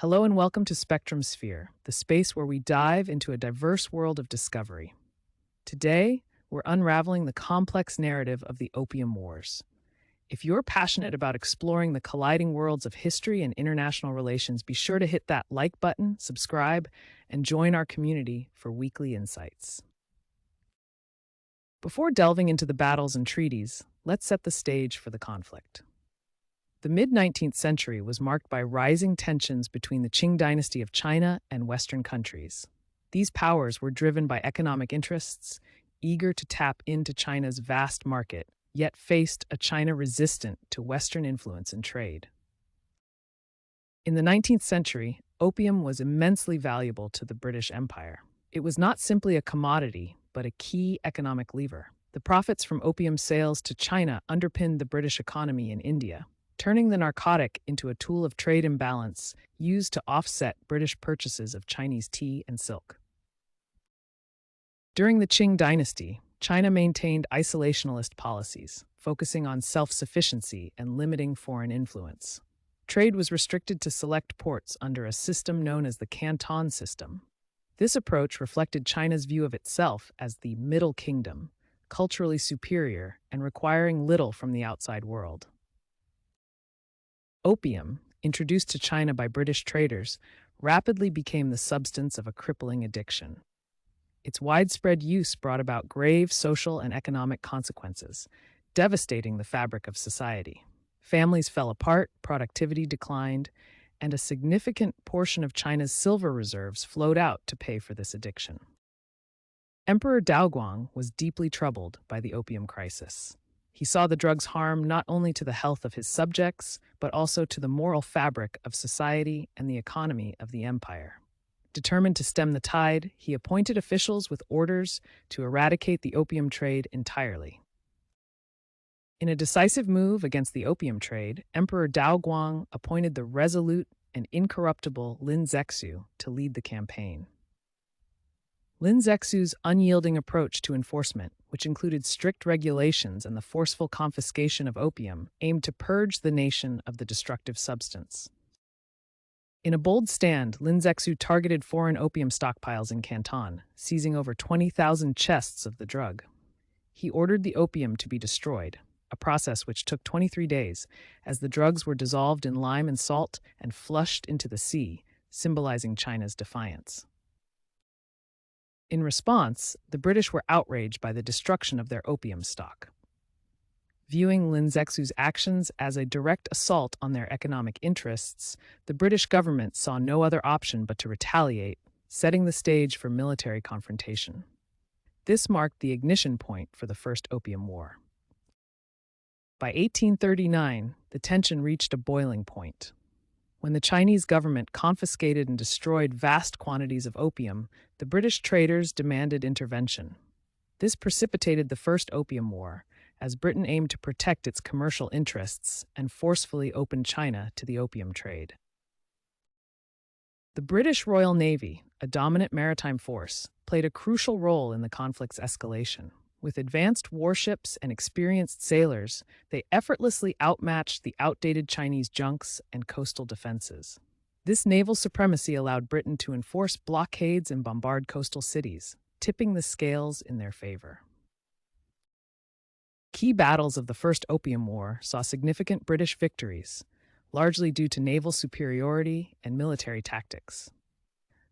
Hello and welcome to Spectrum Sphere, the space where we dive into a diverse world of discovery. Today, we're unraveling the complex narrative of the Opium Wars. If you're passionate about exploring the colliding worlds of history and international relations, be sure to hit that like button, subscribe, and join our community for weekly insights. Before delving into the battles and treaties, let's set the stage for the conflict. The mid-19th century was marked by rising tensions between the Qing Dynasty of China and Western countries. These powers were driven by economic interests, eager to tap into China's vast market, yet faced a China resistant to Western influence and trade. In the 19th century, opium was immensely valuable to the British Empire. It was not simply a commodity, but a key economic lever. The profits from opium sales to China underpinned the British economy in India, turning the narcotic into a tool of trade imbalance used to offset British purchases of Chinese tea and silk. During the Qing Dynasty, China maintained isolationist policies, focusing on self-sufficiency and limiting foreign influence. Trade was restricted to select ports under a system known as the Canton system. This approach reflected China's view of itself as the Middle Kingdom, culturally superior and requiring little from the outside world. Opium, introduced to China by British traders, rapidly became the substance of a crippling addiction. Its widespread use brought about grave social and economic consequences, devastating the fabric of society. Families fell apart, productivity declined, and a significant portion of China's silver reserves flowed out to pay for this addiction. Emperor Daoguang was deeply troubled by the opium crisis. He saw the drug's harm not only to the health of his subjects, but also to the moral fabric of society and the economy of the empire. Determined to stem the tide, he appointed officials with orders to eradicate the opium trade entirely. In a decisive move against the opium trade, Emperor Daoguang appointed the resolute and incorruptible Lin Zexu to lead the campaign. Lin Zexu's unyielding approach to enforcement, which included strict regulations and the forceful confiscation of opium, aimed to purge the nation of the destructive substance. In a bold stand, Lin Zexu targeted foreign opium stockpiles in Canton, seizing over 20,000 chests of the drug. He ordered the opium to be destroyed, a process which took 23 days, as the drugs were dissolved in lime and salt and flushed into the sea, symbolizing China's defiance. In response, the British were outraged by the destruction of their opium stock. Viewing Lin Zexu's actions as a direct assault on their economic interests, the British government saw no other option but to retaliate, setting the stage for military confrontation. This marked the ignition point for the First Opium War. By 1839, the tension reached a boiling point. When the Chinese government confiscated and destroyed vast quantities of opium, the British traders demanded intervention. This precipitated the First Opium War, as Britain aimed to protect its commercial interests and forcefully opened China to the opium trade. The British Royal Navy, a dominant maritime force, played a crucial role in the conflict's escalation. With advanced warships and experienced sailors, they effortlessly outmatched the outdated Chinese junks and coastal defenses. This naval supremacy allowed Britain to enforce blockades and bombard coastal cities, tipping the scales in their favor. Key battles of the First Opium War saw significant British victories, largely due to naval superiority and military tactics.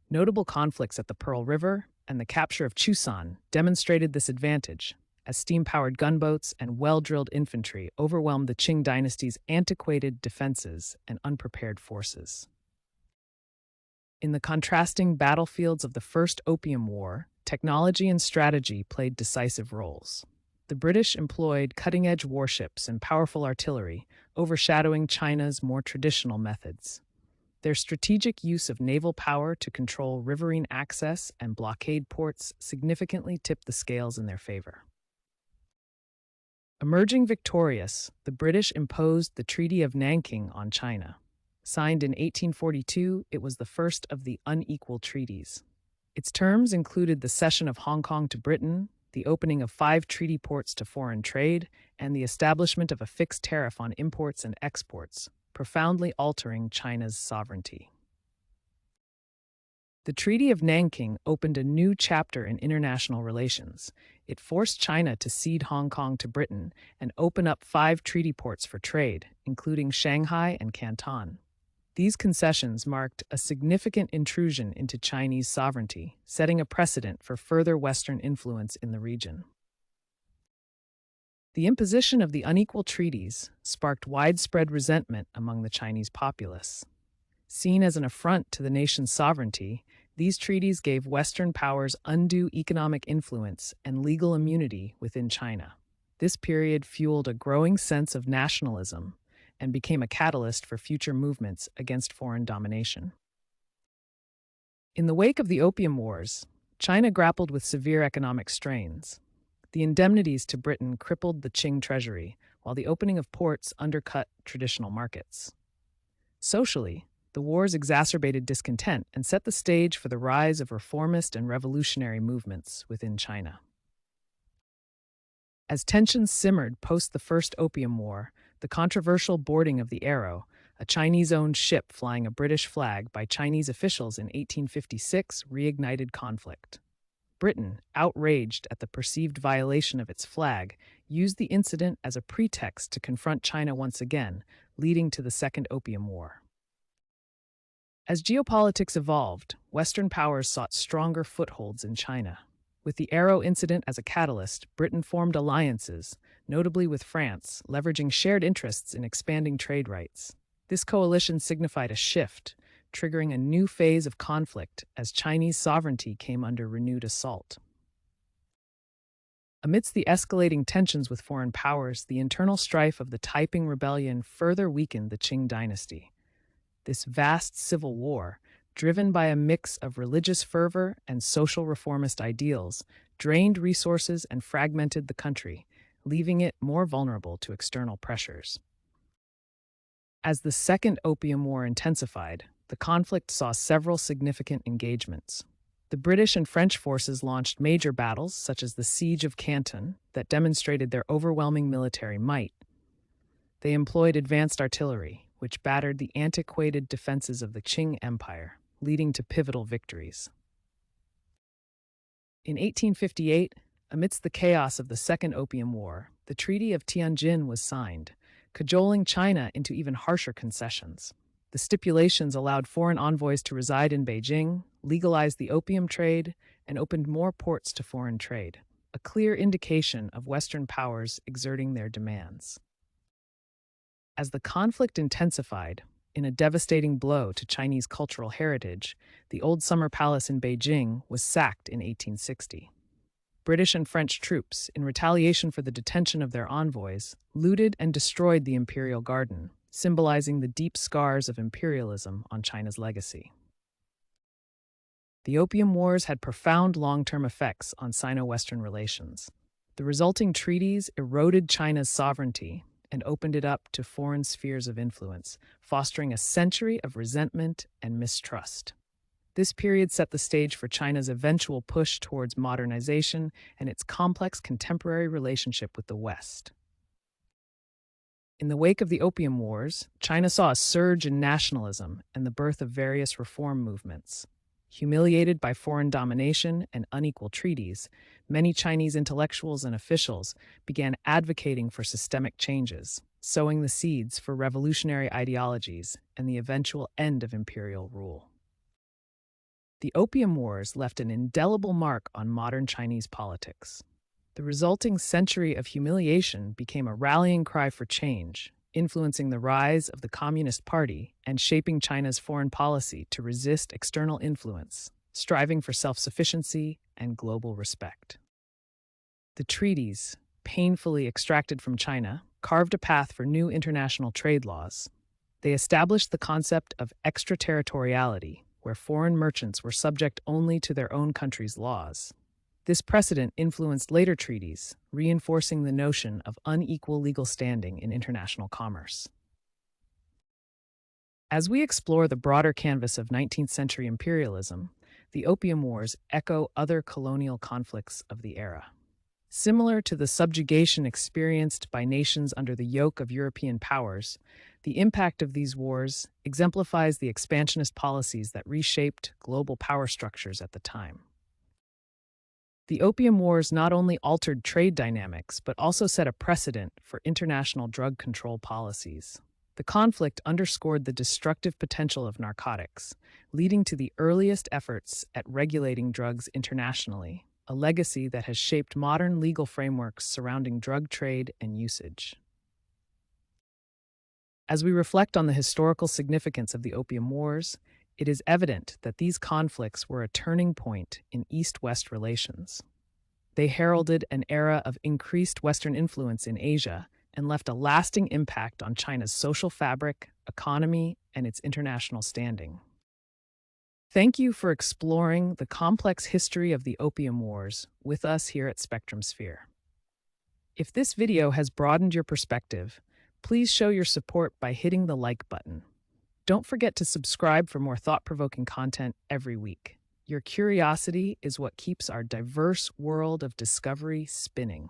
Notable conflicts at the Pearl River and the capture of Chusan demonstrated this advantage, as steam-powered gunboats and well-drilled infantry overwhelmed the Qing dynasty's antiquated defenses and unprepared forces. In the contrasting battlefields of the First Opium War, technology and strategy played decisive roles. The British employed cutting-edge warships and powerful artillery, overshadowing China's more traditional methods. Their strategic use of naval power to control riverine access and blockade ports significantly tipped the scales in their favor. Emerging victorious, the British imposed the Treaty of Nanking on China. Signed in 1842, it was the first of the unequal treaties. Its terms included the cession of Hong Kong to Britain, the opening of 5 treaty ports to foreign trade, and the establishment of a fixed tariff on imports and exports, profoundly altering China's sovereignty. The Treaty of Nanking opened a new chapter in international relations. It forced China to cede Hong Kong to Britain and open up 5 treaty ports for trade, including Shanghai and Canton. These concessions marked a significant intrusion into Chinese sovereignty, setting a precedent for further Western influence in the region. The imposition of the unequal treaties sparked widespread resentment among the Chinese populace. Seen as an affront to the nation's sovereignty, these treaties gave Western powers undue economic influence and legal immunity within China. This period fueled a growing sense of nationalism and became a catalyst for future movements against foreign domination. In the wake of the Opium Wars, China grappled with severe economic strains. The indemnities to Britain crippled the Qing treasury, while the opening of ports undercut traditional markets. Socially, the wars exacerbated discontent and set the stage for the rise of reformist and revolutionary movements within China. As tensions simmered post the First Opium War, the controversial boarding of the Arrow, a Chinese-owned ship flying a British flag by Chinese officials in 1856, reignited conflict. Britain, outraged at the perceived violation of its flag, used the incident as a pretext to confront China once again, leading to the Second Opium War. As geopolitics evolved, Western powers sought stronger footholds in China. With the Arrow incident as a catalyst, Britain formed alliances, notably with France, leveraging shared interests in expanding trade rights. This coalition signified a shift, triggering a new phase of conflict as Chinese sovereignty came under renewed assault. Amidst the escalating tensions with foreign powers, the internal strife of the Taiping Rebellion further weakened the Qing dynasty. This vast civil war, driven by a mix of religious fervor and social reformist ideals, drained resources and fragmented the country, leaving it more vulnerable to external pressures. As the Second Opium War intensified, the conflict saw several significant engagements. The British and French forces launched major battles, such as the Siege of Canton, that demonstrated their overwhelming military might. They employed advanced artillery, which battered the antiquated defenses of the Qing Empire, leading to pivotal victories. In 1858, amidst the chaos of the Second Opium War, the Treaty of Tianjin was signed, cajoling China into even harsher concessions. The stipulations allowed foreign envoys to reside in Beijing, legalized the opium trade, and opened more ports to foreign trade, a clear indication of Western powers exerting their demands. As the conflict intensified, in a devastating blow to Chinese cultural heritage, the old summer palace in Beijing was sacked in 1860. British and French troops, in retaliation for the detention of their envoys, looted and destroyed the imperial garden, symbolizing the deep scars of imperialism on China's legacy. The Opium Wars had profound long-term effects on Sino-Western relations. The resulting treaties eroded China's sovereignty and opened it up to foreign spheres of influence, fostering a century of resentment and mistrust. This period set the stage for China's eventual push towards modernization and its complex contemporary relationship with the West. In the wake of the Opium Wars, China saw a surge in nationalism and the birth of various reform movements. Humiliated by foreign domination and unequal treaties, many Chinese intellectuals and officials began advocating for systemic changes, sowing the seeds for revolutionary ideologies and the eventual end of imperial rule. The Opium Wars left an indelible mark on modern Chinese politics. The resulting century of humiliation became a rallying cry for change, influencing the rise of the Communist Party and shaping China's foreign policy to resist external influence, striving for self-sufficiency and global respect. The treaties, painfully extracted from China, carved a path for new international trade laws. They established the concept of extraterritoriality, where foreign merchants were subject only to their own country's laws. This precedent influenced later treaties, reinforcing the notion of unequal legal standing in international commerce. As we explore the broader canvas of 19th century imperialism, the Opium Wars echo other colonial conflicts of the era. Similar to the subjugation experienced by nations under the yoke of European powers, the impact of these wars exemplifies the expansionist policies that reshaped global power structures at the time. The Opium Wars not only altered trade dynamics, but also set a precedent for international drug control policies. The conflict underscored the destructive potential of narcotics, leading to the earliest efforts at regulating drugs internationally, a legacy that has shaped modern legal frameworks surrounding drug trade and usage. As we reflect on the historical significance of the Opium Wars, it is evident that these conflicts were a turning point in East-West relations. They heralded an era of increased Western influence in Asia and left a lasting impact on China's social fabric, economy, and its international standing. Thank you for exploring the complex history of the Opium Wars with us here at Spectrum Sphere. If this video has broadened your perspective, please show your support by hitting the like button. Don't forget to subscribe for more thought-provoking content every week. Your curiosity is what keeps our diverse world of discovery spinning.